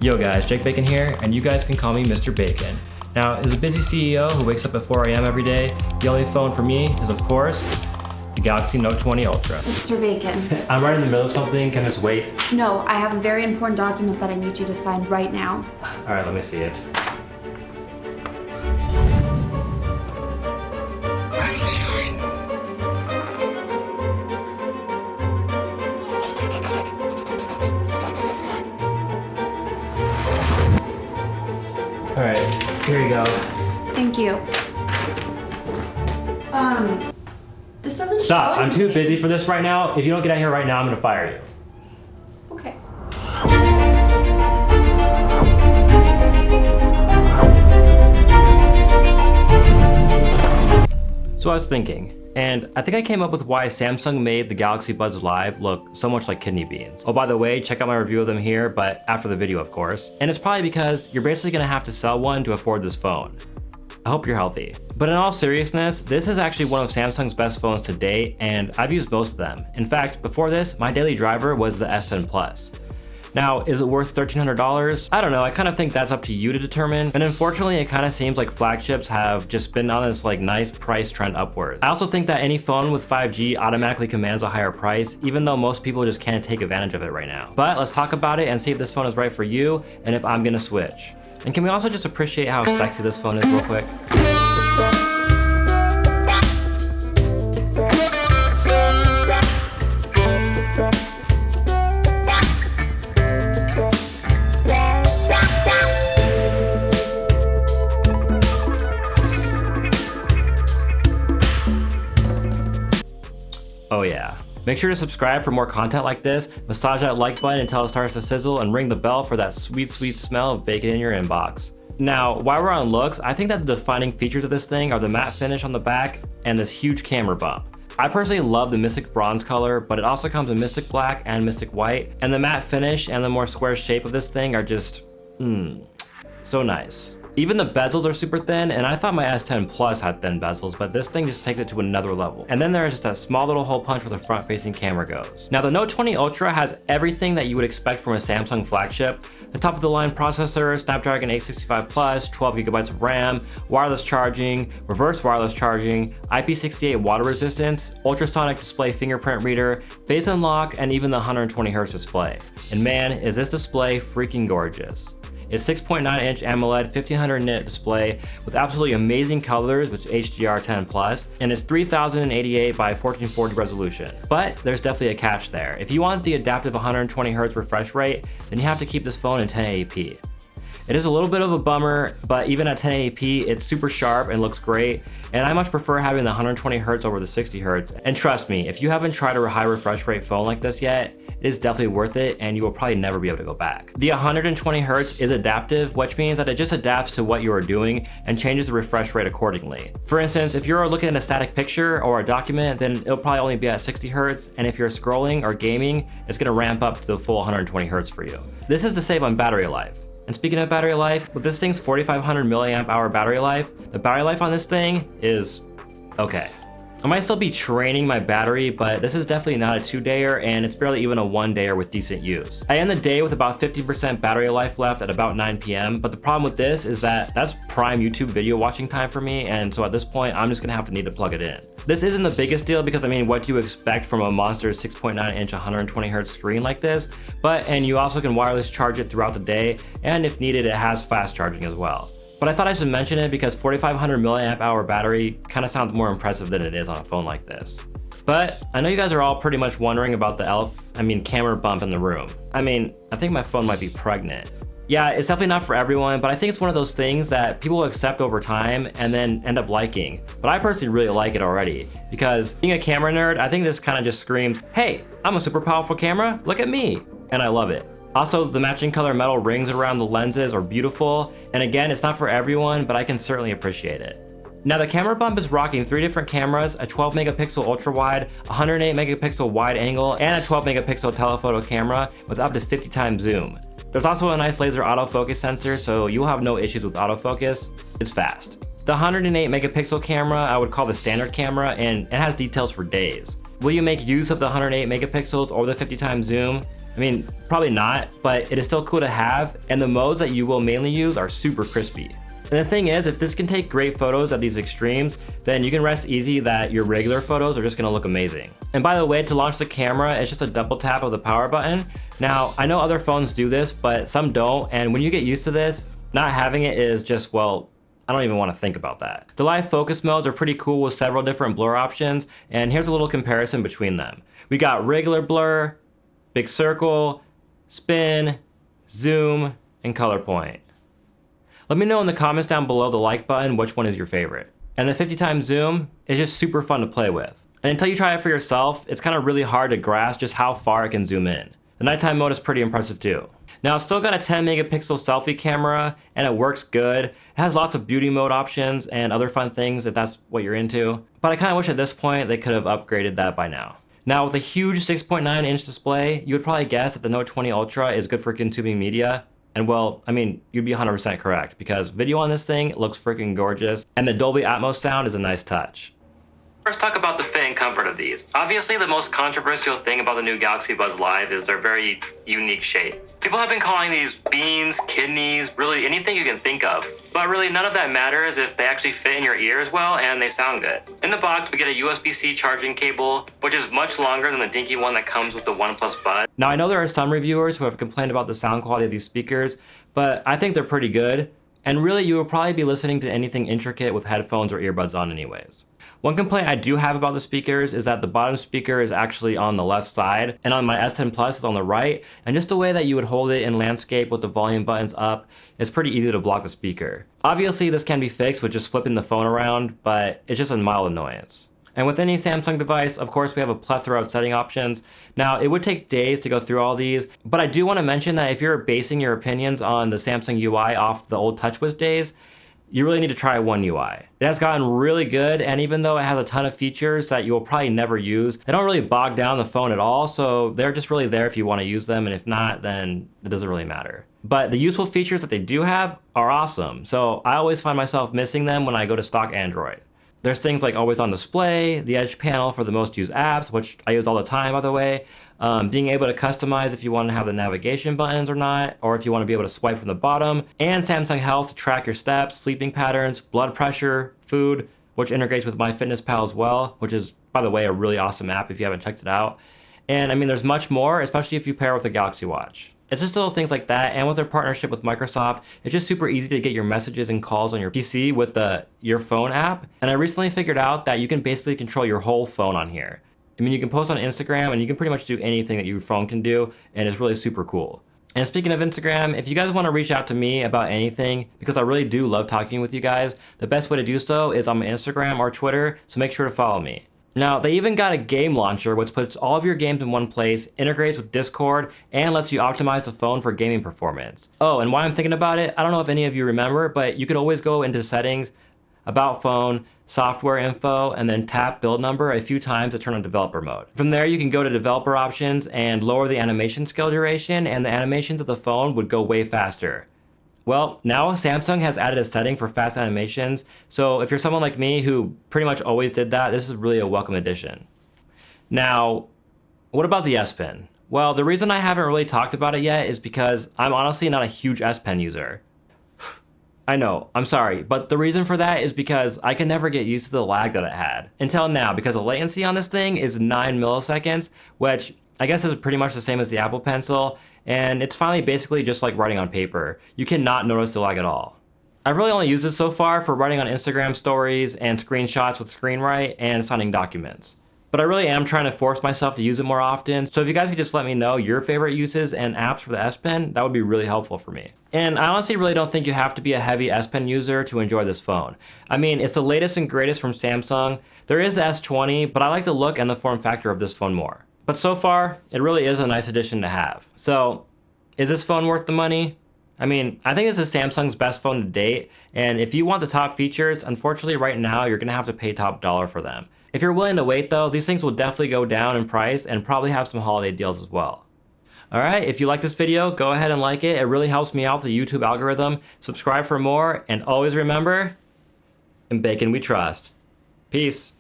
Yo guys, Jake Bacon here, and you guys can call me Mr. Bacon. Now, as a busy CEO who wakes up at 4 a.m. every day, the only phone for me is, of course, the Galaxy Note 20 Ultra. Mr. Bacon. I'm right in the middle of something, can this wait? No, I have a very important document that I need you to sign right now. Alright, let me see it. Alright, here you go. Thank you. This doesn't Stop, show I'm too anything. busy for this right now. If you don't get out here right now, I'm gonna fire you. Okay. So I was thinking, and I think I came up with why Samsung made the Galaxy Buds Live look so much like kidney beans. Oh, by the way, check out my review of them here, but after the video, of course. And it's probably because you're basically gonna have to sell one to afford this phone. I hope you're healthy. But in all seriousness, this is actually one of Samsung's best phones to date, and I've used most of them. In fact, before this, my daily driver was the S10 Plus. Now, is it worth $1,300? I don't know, I kind of think that's up to you to determine. And unfortunately, it kind of seems like flagships have just been on this nice price trend upward. I also think that any phone with 5G automatically commands a higher price, even though most people just can't take advantage of it right now. But let's talk about it and see if this phone is right for you and if I'm gonna switch. And can we also just appreciate how sexy this phone is real quick? Oh yeah. Make sure to subscribe for more content like this, massage that like button until it starts to sizzle, and ring the bell for that sweet, sweet smell of bacon in your inbox. Now, while we're on looks, I think that the defining features of this thing are the matte finish on the back and this huge camera bump. I personally love the Mystic Bronze color, but it also comes in Mystic Black and Mystic White, and the matte finish and the more square shape of this thing are just, so nice. Even the bezels are super thin, and I thought my S10 Plus had thin bezels, but this thing just takes it to another level. And then there's just that small little hole punch where the front-facing camera goes. Now, the Note 20 Ultra has everything that you would expect from a Samsung flagship. The top-of-the-line processor, Snapdragon 865 Plus, 12 gigabytes of RAM, wireless charging, reverse wireless charging, IP68 water resistance, ultrasonic display fingerprint reader, face unlock, and even the 120Hz display. And man, is this display freaking gorgeous. It's 6.9-inch AMOLED 1500 nit display with absolutely amazing colors with HDR10+, and it's 3088 by 1440 resolution. But there's definitely a catch there. If you want the adaptive 120Hz refresh rate, then you have to keep this phone in 1080p. It is a little bit of a bummer, but even at 1080p, it's super sharp and looks great, and I much prefer having the 120Hz over the 60Hz. And trust me, if you haven't tried a high refresh rate phone like this yet, it is definitely worth it, and you will probably never be able to go back. The 120Hz is adaptive, which means that it just adapts to what you are doing and changes the refresh rate accordingly. For instance, if you're looking at a static picture or a document, then it'll probably only be at 60Hz, and if you're scrolling or gaming, it's gonna ramp up to the full 120Hz for you. This is to save on battery life. And speaking of battery life, with this thing's 4500 milliamp hour battery life, the battery life on this thing is okay. I might still be training my battery, but this is definitely not a 2-dayer, and it's barely even a 1-dayer with decent use. I end the day with about 50% battery life left at about 9 p.m, but the problem with this is that that's prime YouTube video watching time for me, and so at this point, I'm just gonna need to plug it in. This isn't the biggest deal because I mean, what do you expect from a monster 6.9-inch 120Hz screen like this? And you also can wireless charge it throughout the day, and if needed, it has fast charging as well. But I thought I should mention it because 4500 milliamp hour battery kind of sounds more impressive than it is on a phone like this. But I know you guys are all pretty much wondering about the camera bump in the room. I think my phone might be pregnant. Yeah, it's definitely not for everyone, but I think it's one of those things that people will accept over time and then end up liking. But I personally really like it already because being a camera nerd, I think this kind of just screams, hey, I'm a super powerful camera, look at me. And I love it. Also, the matching color metal rings around the lenses are beautiful, and again, it's not for everyone, but I can certainly appreciate it. Now the camera bump is rocking 3 different cameras, a 12 megapixel ultra wide, 108 megapixel wide angle, and a 12 megapixel telephoto camera with up to 50 times zoom. There's also a nice laser autofocus sensor, so you'll have no issues with autofocus. It's fast. The 108 megapixel camera I would call the standard camera, and it has details for days. Will you make use of the 108 megapixels or the 50 times zoom? I mean, probably not, but it is still cool to have, and the modes that you will mainly use are super crispy. And the thing is, if this can take great photos at these extremes, then you can rest easy that your regular photos are just gonna look amazing. And by the way, to launch the camera, it's just a double tap of the power button. Now, I know other phones do this, but some don't, and when you get used to this, not having it is just, well, I don't even want to think about that. The live focus modes are pretty cool with several different blur options, and here's a little comparison between them. We got regular blur, big circle, spin, zoom, and color point. Let me know in the comments down below the like button which one is your favorite. And the 50 times zoom is just super fun to play with. And until you try it for yourself, it's kind of really hard to grasp just how far it can zoom in. The nighttime mode is pretty impressive too. Now it's still got a 10 megapixel selfie camera and it works good. It has lots of beauty mode options and other fun things if that's what you're into. But I kind of wish at this point they could have upgraded that by now. Now with a huge 6.9 inch display, you would probably guess that the Note 20 Ultra is good for consuming media. And well, I mean, you'd be 100% correct because video on this thing looks freaking gorgeous and the Dolby Atmos sound is a nice touch. Let's talk about the fit and comfort of these. Obviously, the most controversial thing about the new Galaxy Buds Live is their very unique shape. People have been calling these beans, kidneys, really anything you can think of. But really, none of that matters if they actually fit in your ears well and they sound good. In the box, we get a USB-C charging cable, which is much longer than the dinky one that comes with the OnePlus Bud. Now, I know there are some reviewers who have complained about the sound quality of these speakers, but I think they're pretty good. And really, you will probably be listening to anything intricate with headphones or earbuds on anyways. One complaint I do have about the speakers is that the bottom speaker is actually on the left side, and on my S10 Plus it's on the right, and just the way that you would hold it in landscape with the volume buttons up, it's pretty easy to block the speaker. Obviously, this can be fixed with just flipping the phone around, but it's just a mild annoyance. And with any Samsung device, of course, we have a plethora of setting options. Now, it would take days to go through all these, but I do want to mention that if you're basing your opinions on the Samsung UI off the old TouchWiz days, you really need to try One UI. It has gotten really good, and even though it has a ton of features that you'll probably never use, they don't really bog down the phone at all, so they're just really there if you want to use them, and if not, then it doesn't really matter. But the useful features that they do have are awesome, so I always find myself missing them when I go to stock Android. There's things like always on display, the Edge panel for the most used apps, which I use all the time, by the way. Being able to customize if you want to have the navigation buttons or not, or if you want to be able to swipe from the bottom, and Samsung Health to track your steps, sleeping patterns, blood pressure, food, which integrates with MyFitnessPal as well, which is, by the way, a really awesome app if you haven't checked it out. And I mean, there's much more, especially if you pair with a Galaxy Watch. It's just little things like that, and with their partnership with Microsoft, it's just super easy to get your messages and calls on your PC with the Your Phone app. And I recently figured out that you can basically control your whole phone on here. I mean, you can post on Instagram and you can pretty much do anything that your phone can do, and it's really super cool. And speaking of Instagram, if you guys want to reach out to me about anything, because I really do love talking with you guys, the best way to do so is on my Instagram or Twitter, so make sure to follow me. Now, they even got a game launcher which puts all of your games in one place, integrates with Discord, and lets you optimize the phone for gaming performance. Oh, and while I'm thinking about it, I don't know if any of you remember, but you could always go into settings, about phone, software info, and then tap build number a few times to turn on developer mode. From there, you can go to developer options and lower the animation scale duration, and the animations of the phone would go way faster. Well, now Samsung has added a setting for fast animations, so if you're someone like me who pretty much always did that, this is really a welcome addition. Now, what about the S Pen? Well, the reason I haven't really talked about it yet is because I'm honestly not a huge S Pen user. I know, I'm sorry, but the reason for that is because I can never get used to the lag that it had. Until now, because the latency on this thing is 9 milliseconds, which I guess is pretty much the same as the Apple Pencil, and it's finally basically just like writing on paper. You cannot notice the lag at all. I've really only used it so far for writing on Instagram stories and screenshots with ScreenWrite and signing documents. But I really am trying to force myself to use it more often, so if you guys could just let me know your favorite uses and apps for the S Pen, that would be really helpful for me. And I honestly really don't think you have to be a heavy S Pen user to enjoy this phone. I mean, it's the latest and greatest from Samsung. There is the S20, but I like the look and the form factor of this phone more. But so far, it really is a nice addition to have. So, is this phone worth the money? I mean, I think this is Samsung's best phone to date, and if you want the top features, unfortunately right now, you're gonna have to pay top dollar for them. If you're willing to wait though, these things will definitely go down in price and probably have some holiday deals as well. All right, if you like this video, go ahead and like it. It really helps me out with the YouTube algorithm. Subscribe for more, and always remember, in bacon we trust. Peace.